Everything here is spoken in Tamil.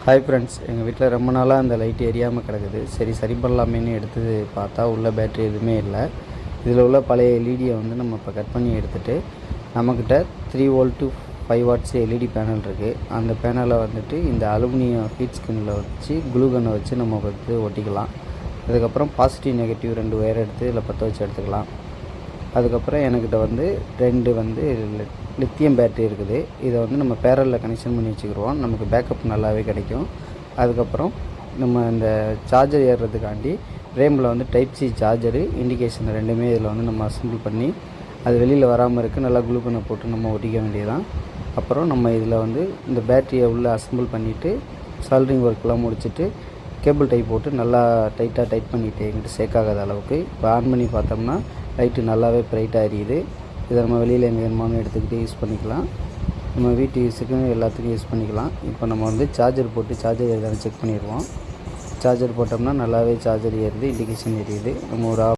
ஹாய் ஃப்ரெண்ட்ஸ், எங்கள் வீட்டில் ரொம்ப நாளாக அந்த லைட் எரியாமல் கிடக்குது. சரி பண்ணலாமேன்னு எடுத்து பார்த்தா உள்ள பேட்ரி எதுவுமே இல்லை. இதில் உள்ள பழைய எல்இடியை வந்து நம்ம இப்போ கட் பண்ணி எடுத்துகிட்டு நம்மக்கிட்ட 3 volt to 5 watts LED panel இருக்குது. அந்த பேனலை வந்துட்டு இந்த அலுமினியம் ஹீட் ஸ்கின்னில் வச்சு குளூகனை வச்சு நம்ம வந்து ஒட்டிக்கலாம். அதுக்கப்புறம் பாசிட்டிவ் நெகட்டிவ் 2 ஒயர் எடுத்து இதில் பற்ற வச்சு எடுத்துக்கலாம். அதுக்கப்புறம் என்கிட்ட வந்து 2 லித்தியம் பேட்ரி இருக்குது. இதை வந்து நம்ம பேரலில் கனெக்ஷன் பண்ணி வச்சுக்கிடுவோம். நமக்கு பேக்கப் நல்லாவே கிடைக்கும். அதுக்கப்புறம் நம்ம இந்த சார்ஜர் ஏறுறதுக்காண்டி ரேமில் வந்து டைப் சி சார்ஜரு இண்டிகேஷன் ரெண்டுமே இதில் வந்து நம்ம அசம்பிள் பண்ணி அது வெளியில் வராமல் இருக்குது நல்லா குளூகனை போட்டு நம்ம ஒட்டிக்க வேண்டியதான். அப்புறம் நம்ம இதில் வந்து இந்த பேட்டரியை உள்ளே அசம்பிள் பண்ணிவிட்டு சால்ட்ரிங் ஒர்க்கெலாம் முடிச்சுட்டு கேபிள் டைப் போட்டு நல்லா டைட் பண்ணிவிட்டு எங்கிட்ட சேக்காகாத அளவுக்கு இப்போ ஆன் பண்ணி பார்த்தோம்னா லைட்டு நல்லாவே ப்ரைட்டாக எரியுது. இதை நம்ம வெளியில் எங்கே வேணுமானு எடுத்துக்கிட்டு யூஸ் பண்ணிக்கலாம். நம்ம வீட்டு யூஸுக்கு எல்லாத்துக்கும் யூஸ் பண்ணிக்கலாம். இப்போ நம்ம வந்து சார்ஜர் போட்டு சார்ஜர் எதாவது செக் பண்ணிடுவோம். சார்ஜர் போட்டோம்னா நல்லாவே சார்ஜர் ஏறுது, இண்டிகேஷன் எரியுது. நம்ம ஒரு